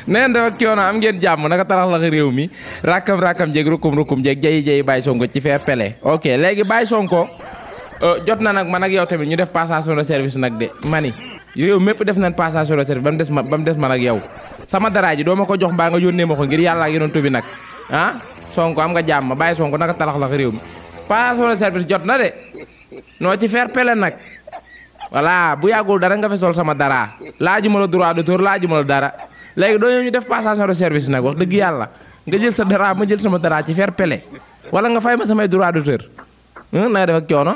neen dafa coono am ngeen jàmm naka tarax la réew mi rakam jeeg rukum jeeg jayi Baye Sonko ci fair play ok léegi Baye Sonko jot na nag man ak yow tamit ñu def passation de service nag de mani réew mépp def nañ passation de service ba mu des man ak yow sama dara ji doo ma ko jox mbaa nga yónnee ma ko ngir yàlla ak yonent bi nag ah Sonko am nga jàmm Baye Sonko naka tarax la réew mi passation de service jot na de noo ci fair play nag voilà bu yàggul dara nga fi sol sama dara laajuma la droit d'auteur laajuma la dara léegi doo ñëw ñu def passation de service nag wax dëgg yàlla nga jël sa dara ma jël sama dara ci fair play wala nga fay ma samay droit d'auteur na def ak coono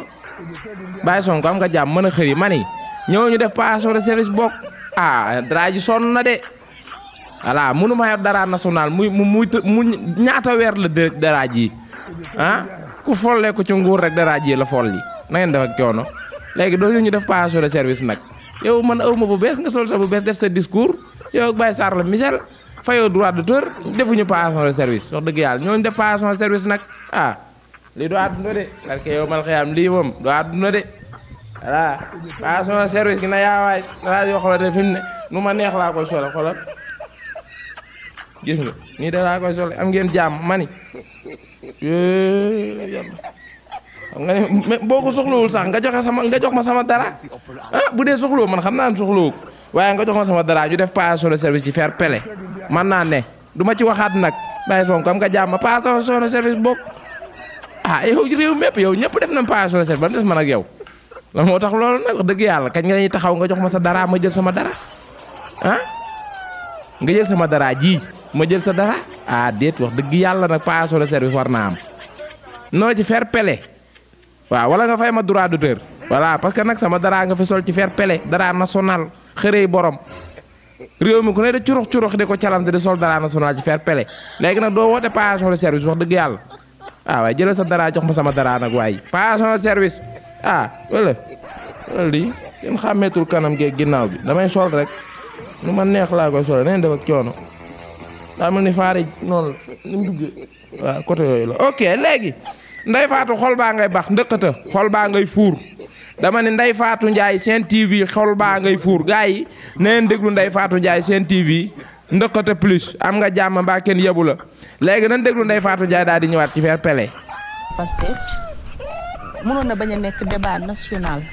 Baye Sonko am nga jàmm mën a xëri mani ñëw ñu def passation de service bokk dara ji sonn na de voilà mënu ma yor dara national mu ñaata weer la dara ji ku folle ko ci nguur rek dara ji la folli na ngeen def ak coono léegi doo ñu def passation de service nag yow man awma bu bees nga sol sa bu bees def sa discours yow ak Baye Sarr la Michel fayoo droit d'auteur defuñu passation de service wax dëgg yàlla ñooñu def passation de service nag lii du àdduna de parce que yow mal xëyam lii moom du àdduna de voilà passation de service gi na yaawaay dara yoo xamante ne fi mu ne nu ma neex laa koy sole xoolal gis nga nii da laa koy sole am ngeen jàmm mani xam nga ne boo ko soxlawul sax nga jox ma sama dara bu dee soxlawul man xam naa ne soxlawul waaye nga jox ma sama dara ñu def passation de service ci fair play man naa ne du ma ci waxaat nag Baye Sonko am nga jàmm passation de service bokk yow réew mépp yow ñëpp def nañ passation de service ba mu des man ak yow lan moo tax loolu nag wax dëgg yàlla kañ nga ñuy taxaw nga jox ma sa dara ma jël sama dara nga jël sama dara ji ma jël sa dara déet wax dëgg yàlla nag passation de service war naa am noo ci fair play waaw wala nga fay ma droit d'auteur voilà parce que nag sama dara nga fi sol ci fair play dara national xërëy borom réew mi ku ne de curux di ko calamte di sol dara national ci fair play léegi nag doo woote passation de service wax dëgg yàlla waaye jëlal sa dara jox ma sama dara nag waaye passation de service wala lii kenn xàmmeetul kanam geeg ginnaaw bi damay sol rek nu ma neex laa koy sole neen def ak coono daa mel ni faari noonu ni mu duggee waaw côté yooyu la ok léegi Ndeye Fatou xol baa ngay bax ndëkkata xol baa ngay fuur dama ne Ndeye Fatou Ndiaye Sen TV xol baa ngay fuur gars yi neen déglu Ndeye Fatou Ndiaye Sen TV ndëkkata plus am nga jàmm mbaa kenn yebu la léegi nan déglu Ndeye Fatou Ndiaye daal di ñëwaat ci fair play Pastef mënoon na bañ a nekk débat national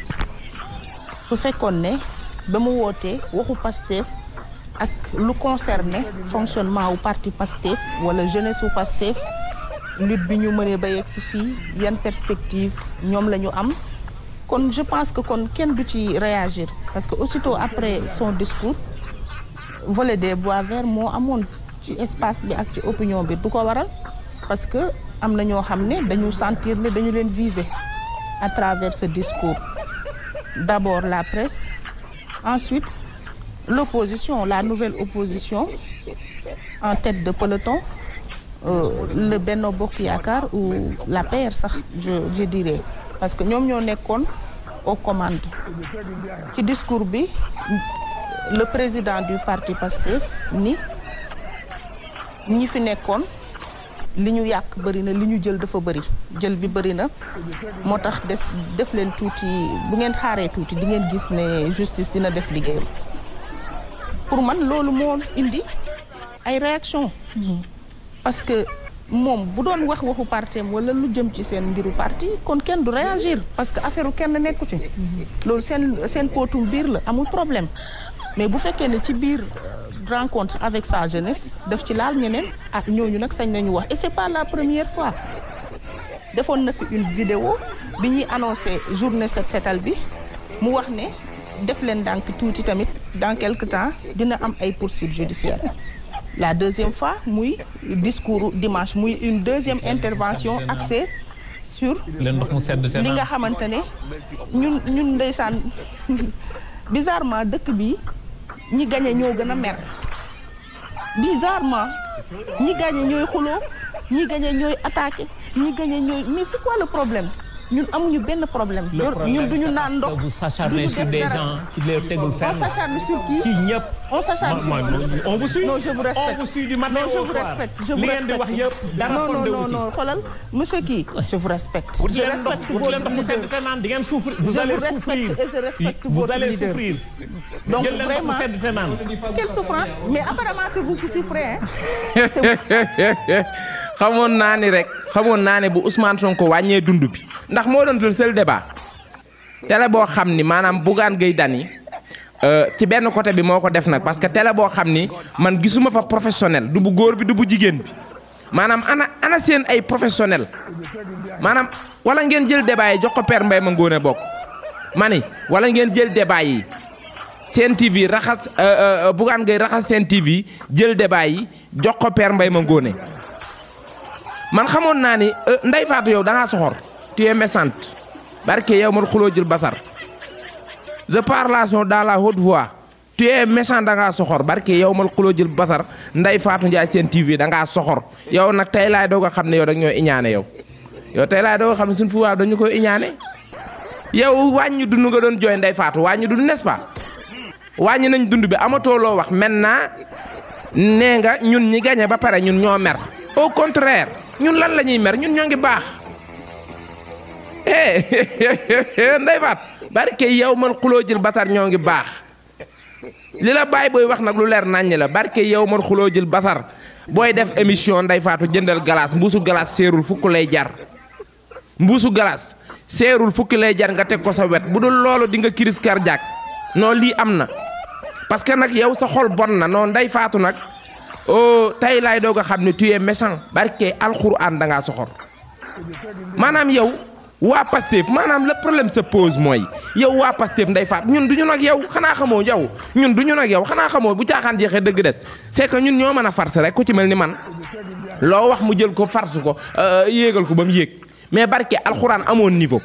su fekkoon ne ba mu wootee waxu Pastef ak lu concerné fonctionnement wu parti Pastef wala jeunesse wu Pastef lutte bi ñu mënee ba yegg si fii yan perspective ñoom la ñu am kon je pense que kon kenn du ci réagir parce que aussitôt après son discours volet des bois verts moo amoon ci espace bi ak ci opinion bi du ko waral parce que am na ñoo xam ne dañu sentir ne dañu leen viser à travers ce discours d'abord la presse ensuite l'opposition la nouvelle opposition en tête de peloton le Benno Bokk Yaakaar ou la PR sax je dirais parce que ñoom ñoo nekkoon aux commandes ci discours bi le président du parti Pastef ni ñi fi nekkoon li ñu yàq bëri na li ñu jël dafa bëri jël bi bëri na moo tax def leen tuuti bu ngeen xaaree tuuti di ngeen gis ne justice dina def liggéeyam pour man loolu moo indi ay réaction parce que moom bu doon waxu partem wala lu jëm ci seen mbiru parti kon kenn du réagir parce que affaire kenn nekku ci loolu seen pootum biir la amul problème mais bu fekkee ne ci biir rencontre avec sa jeunesse daf ci laal ñeneen ak ñooñu nag sañ nañu wax et c'est pas la première fois defoon na fi une vidéo bi ñuy annoncé journée set setal bi mu wax ne def leen ndànk tuuti tamit dans quelque temps dina am ay poursuites judiciaires la deuxième fois muy discours dimanche muy une deuxième intervention axée sur li nga xamante ne ñun ndeysaan bizarrement dëkk bi ñi gañe ñoo gën a mer bizarrement ñi gañe ñooy xuloo ñi gañe ñooy attaqué ñi gañe ñooy mais c'est quoi le problème ñun amuñu benn problème. ñun duñu naan ndox vous s'acharnez sur des gens qui les tegul fenn. on s'acharne sur qui. ci ñëpp. on s'acharne sur qui. on vous suit. non je vous respecte. on vous suit du matin au soir. je vous respecte. li ngeen di wax yëpp dara non xoolal monsieur kii. je vous respecte. je respecte votre leader. vous allez souffrir. et je respecte vous votre allez leader. souffrir. donc vraiment quelle souffrance mais apparemment c'est vous qui souffrez hein. xamoon naa ne bu Ousmane Sonko wàññee dund bi ndax moo doon le seul débat télé boo xam ni maanaam Bougane Gueye Dany ci benn côté bi moo ko def nag parce que télé boo xam ni man gisuma fa professionnel du bu góor bi du bu jigéen bi maanaam ana seen ay professionnel maanaam wala ngeen jël débat yi jox ko Père Mbaye ma ngoone bokk ma ni wala ngeen jël débat yi Sen TV raxas Bougane Gueye raxas Sen TV jël débat yi jox ko Père Mbaye ma ngoone man xamoon naa ni Ndeye Fatou yow da ngaa soxor tu es méchante barke yow man xuloo jël basar je parle dans la haute voix tu es méchant da ngaa soxor barke yow man xuloo jël basar Ndeye Fatou Ndiaye Sen TV da ngaa soxor yow nag tey laay doog a xam ne yow da ñoo iñaane yow tey laay doog a xam ne suñu pouvoir dañu koy iñaane yow wàññi dund nga doon jooy Ndeye Fatou wàññi dund n'est-ce pas wàññi nañ dund bi amatoo loo wax maintenant nee nga ñun ñi gagné ba pare ñun ñoo mer au contraire ñun lan la ñuy mer ñun ñoo ngi baax Ndeye Fatou barke yow man xuloo jël basar ñoo ngi baax li la bàyyi booy wax nag lu leer naññ la barke yow man xuloo jël basar booy def émission Ndeye Fatou jëndal glace mbuusu glace seerul fukk lay jar mbuusu glace seerul fukki lay jar nga teg ko sa wet bu dul loolu di nga crise cardiaque non lii am na parce que nag yow sa xol bon na non Ndeye Fatou nag oh tey laay doog a xam ne tu es méchant barke alxuraan da ngaa soxor maanaam yow waa Pastef maanaam le problème se pose mooy yow waa Pastef Ndeye Fatou ñun du ñu nag yow xanaa xamoo yow ñun du ñu nag yow xanaa xamoo bu caaxaan jeexee dëgg des c'est que ñun ñoo mën a farce rek ku ci mel ni man loo wax mu jël ko farce ko yéegal ko ba mu yéeg mais barke alxuraan amoon niveau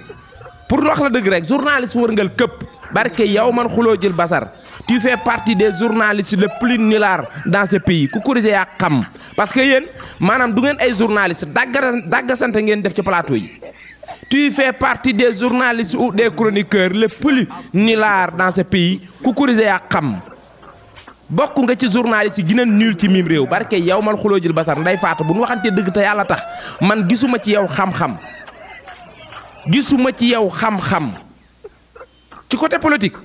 pour wax la dëgg rek journaliste wërngal këpp barke yow man xuloo jël basar tu fais partie des journalistes le plus nullards dans ce pays ku corrigé yaa xam parce que yéen maanaam du ngeen ay journalistes daggasante ngeen def ci plateau yi tu fais partie des journalistes ou des chroniqueurs le plus nullards dans ce pays ku corrigé yaa xam bokk nga ci journalistes yi gën a nul ci mim réew barke yow man xuloo jël basar Ndeye Fatou bu ñu waxantee dëgg te yàlla tax man gisuma ci yow xam-xam gisuma ci yow xam-xam ci côté politique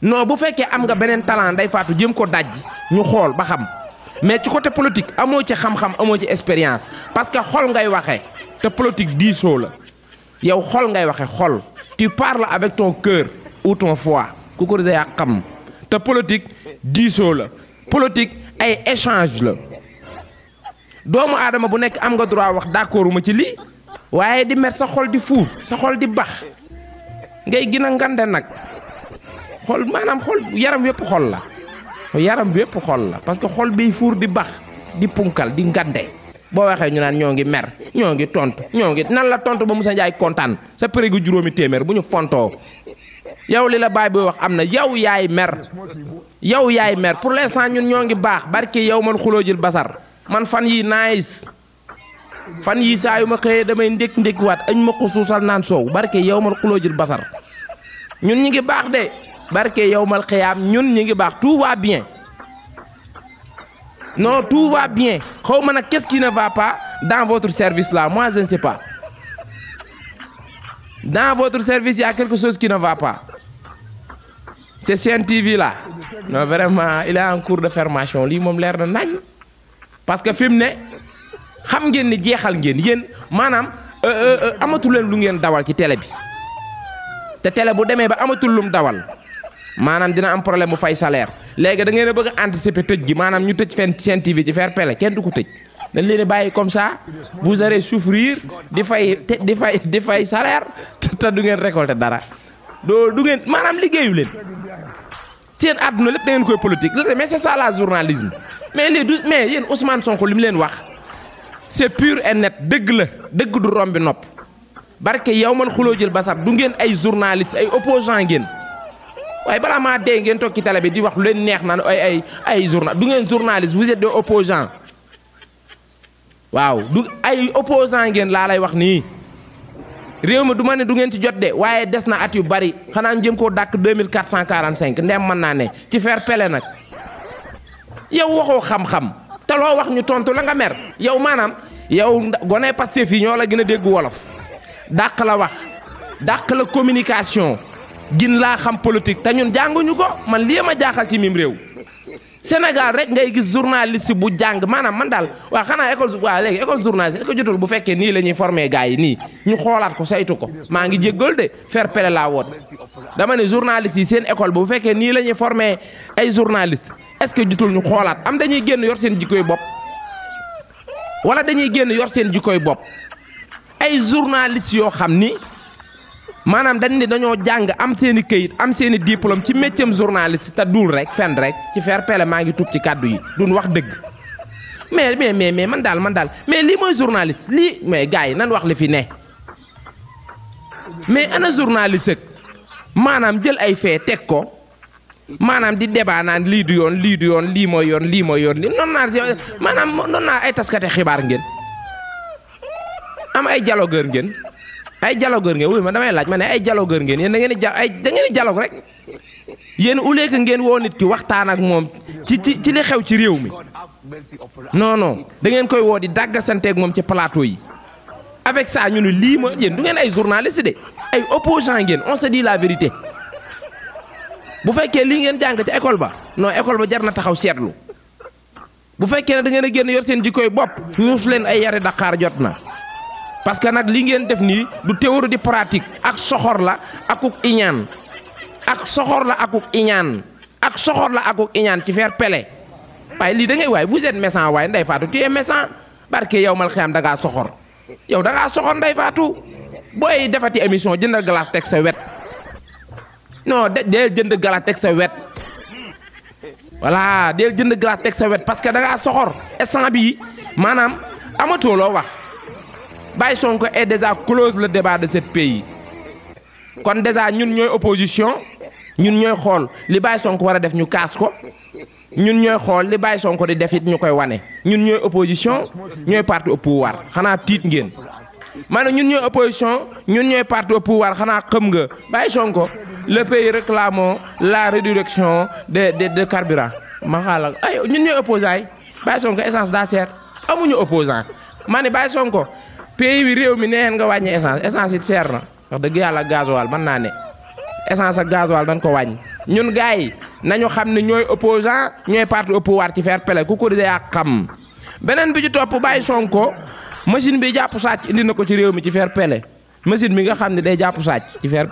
non bu fekkee am nga beneen talent Ndeye Fatou jëm ko daj ñu xool ba xam mais ci côté politique amoo ci xam-xam amoo ci expérience parce que xol ngay waxee te politique diisoo la yow xol ngay waxee xol tu parles avec ton cœur ou ton foie ku ko gisee yaa xam te politique diisoo la politique ay échange la doomu aadama bu nekk am nga droit wax d'accord ma ci lii waaye di mer sa xol di fuur sa xol di bax ngay gën a ngande nag xol maanaam xol yaram yépp xol la yaram bi yépp xol la parce que xol biy fuur di bax di punkal di ngande boo waxee ñu naan ñoo ngi mer ñoo ngi tontu ñoo ngi nan la tontu ba Moussa Ndiaye kontaan sa pérégu juróomi téeméer bu ñu fontoo yow li la baay booy wax am na yow yaay mer pour l'instant ñun ñoo ngi baax barke yow man xuloo jël basar man fan yi nice fan yi saa yu ma xëyee damay ndékk waat añ ma ko suusal naan soow barke yow mal xuloo jël basar ñun ñi ngi baax de barke yow mal xiyaam ñun ñi ngi baax tout va bien non tout va bien xaw ma nag qu'est-ce qui ne va pas dans votre service là moi je ne sais pas dans votre service il y a quelque chose qui ne va pas c'est Sen TV là non vraiment il est en cours de formation lii moom leer na nañ parce que fi mu ne xam ngeen ni jeexal ngeen yéen maanaam amatul leen lu ngeen dawal ci télé bi te télé bu demee ba amatul lum dawal maanaam dina am problème mu fay salaire léegi da ngeen a bëgg a anticiper tëj gi maanaam ñu tëj fenn Sen TV ci fair play kenn du ko tëj dañ leen a bàyyi comme ça vous allez souffrir di fay salaire te du ngeen récolter dara du ngeen maanaam liggéeyu leen seen àdduna lépp da ngeen koy politique mais c'est ça la journalisme mais lii du mais yéen Ousmane Sonko li mu leen wax. c'est pur et net dëgg la dëgg du rombi nopp barke yow man xuloo jël basar du ngeen ay journaliste ay opposant ngeen waaye balaa maa dee ngeen toog ci télé bi di wax lu leen neex naan ay journal du ngeen journaliste vous êtes des opposants waaw du ay opposant ngeen laa lay wax nii réew mi du ma ne du ngeen ci jot de waaye des na at yu bari xanaa njëm koo dàkk 2445 ndem mën naa ne ci fair play nag yow waxoo xam-xam te loo wax ñu tontu la nga mer yow maanaam yow gone Pastef yi ñoo la gën a dégg wolof dàq la wax dàq la communication gin laa xam politique te ñun jànguñu ko man lii ma jaaxal ci mim réew Sénégal rek ngay gis journaliste bu jàng maanaam man daal waa xanaa léegi école journaliste est-ce que jotul bu fekkee nii la ñuy formé gars yi nii ñu xoolaat ko saytu ko maa ngi jéggal de fair play laa woot dama ne journaliste yi seen école bu fekkee nii la ñuy formé ay journaliste est-ce que jotul ñu xoolaat am dañuy génn yor seen jikkoy bopp wala dañuy génn yor seen jikkoy bopp ay journaliste yoo xam ni maanaam dañ ne dañoo jàng am seen i këyit am seen i diplôme ci métier journaliste te dul rek fenn rek ci fair play maa ngi tub ci kàddu yi duñ wax dëgg mais man daal mais lii mooy journaliste lii mais gars yi nan wax li fi ne mais ana journaliste ak maanaam jël ay fee teg ko maanaam di débat naan lii du yoon lii mooy yoon lii noonu naa ay taskate xibaar ngeen am ay dialogueur ngeen wuy ma damay laaj ma ne ay dialogueur ngeen yéen da ngeen di dialogue rek yéen au lieu que ngeen woo nit ki waxtaan ak moom ci li xew ci réew mi non da ngeen koy woo di dàggasanteeg moom ci plateau yi avec ça ñu ne lii ma yéen du ngeen ay journaliste de ay opposant ngeen on se dit la vérité bu fekkee lii ngeen jàng ci école ba non école ba jar na taxaw seetlu bu fekkee ne da ngeen a génn yor seen jikkoy bopp ñuus leen ay yari Dakar jot na parce que nag li ngeen def nii du théorie di pratique ak soxor la akuk iñaan ci fair play waaye lii da ngay waay vous êtes méchant waaye Ndeye Fatou tu es méchant barke yow mal xiyam da ngaa soxor yow da ngaa soxor Ndeye Fatou booy defati émission jënd glace teg sa wet non deel jënd glace teg sa wet voilà deel jënd glace teg sa wet parce que da ngaa soxor instant bii maanaam amatoo loo wax. Baye Sonko est déjà close le débat de ce pays kon déjà ñun ñooy opposition ñun ñooy xool li Baye Sonko war a def ñu kaas ko ñun ñooy xool li Baye Sonko di def it ñu koy wane ñun ñooy opposition ñooy parti au pouvoir xanaa tiit ngeen maanaam ñun ñooy opposition ñun ñooy parti au pouvoir xanaa xam nga Baye Sonko le pays réclame la réduction de carburant ma xaaral ay ñun ñooy opposant yi Baye Sonko essence daa seer amuñu opposant ma ne Baye Sonko pays bi réew mi neen nga wàññi essence it seer na wax dëgg yàlla gasoil mën naa ne essence ak gasoil dañ ko wàññi ñun gars yi nañu xam ne ñooy opposant ñooy parti au pouvoir ci fair play ku ko disee yaa xam beneen bi ci topp Baye Sonko machine bi jàpp sàcc indi na ko ci réew mi ci fair play machine bi nga xam ne day jàpp sàcc ci fair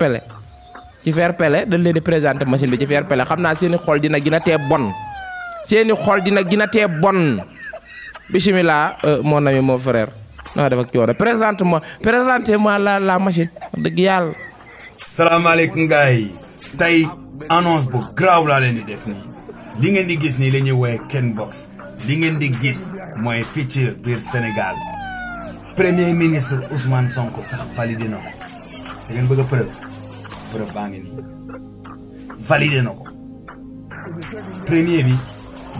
play dañ leen di présenté machine bi ci fair play xam naa seeni xol dina gën a tee bon bismillah mon ami mon frère non dafa coono présentez-moi la machine dëgg yàlla. salaamaaleykum gars yi tey annonce bu graaw laa leen di def nii li ngeen di gis nii la ñuy woowee Kenbox li ngeen di gis mooy fii ci biir Sénégal premier ministre Ousmane Sonko sax validé na ko da ngeen bëgg a preuve baa ngi nii validé na ko premier bi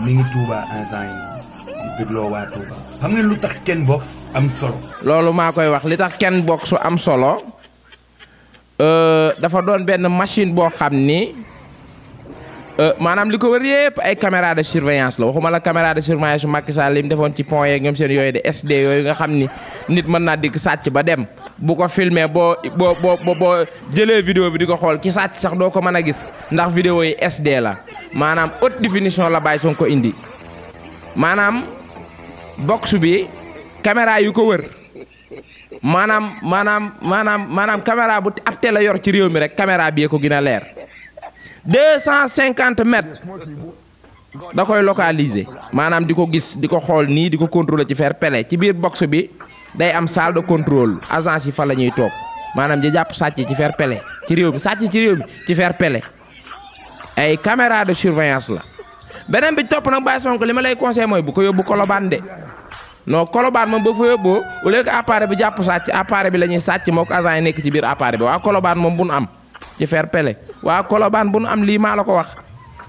mi ngi Touba instant yi nii di bégloo waa Touba. xam ngeen lu tax Kenbox am solo. loolu maa koy wax li tax Kenbox am solo dafa doon benn machine boo xam ni maanaam li ko wër yëpp ay caméra de surveillance la waxuma la caméra de surveillance su Macky Sall li mu defoon ci pont yeeg ñoom seen yooyu de SD yooyu nga xam ni nit mën naa dikk sàcc ba dem bu ko filmé boo jëlee vidéo bi di ko xool ki sàcc sax doo ko mën a gis ndax vidéo yi SD la maanaam haute définition la Baye Sonko indi maanaam. box bi caméra yu ko wër maanaam caméra bu ab télé yor ci réew mi rek caméra bi ko gën a leer 250 mètres da koy localiser maanaam di ko gis di ko xool nii di ko contrôler ci fair play ci biir box bi day am salle de contrôle agence yi fa la ñuy toog maanaam di jàpp sàcc ci fair play ci réew mi sàcc ci réew mi ci fair play ay caméra de surveillance la. beneen bi topp nag Baye Sonko li ma lay conseillé mooy bu ko yóbbu Colobane de non Colobane moom ba fa yóbboo au lieu que appareil bi jàpp sàcc appareil bi la ñuy sàcc moo ko agent yi nekk ci biir appareil bi waa Colobane moom bu nu am ci fair play waa Colobane bu nu am lii maa la ko wax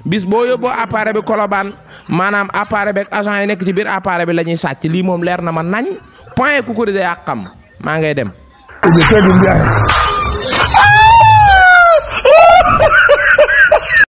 bis boo yóbboo appareil bi Colobane maanaam appareil bi ak agent yi nekk ci biir appareil bi la ñuy sàcc lii moom leer na ma nañ point ku ko disee yaa xam maa ngay dem. et de Père Ndiaye.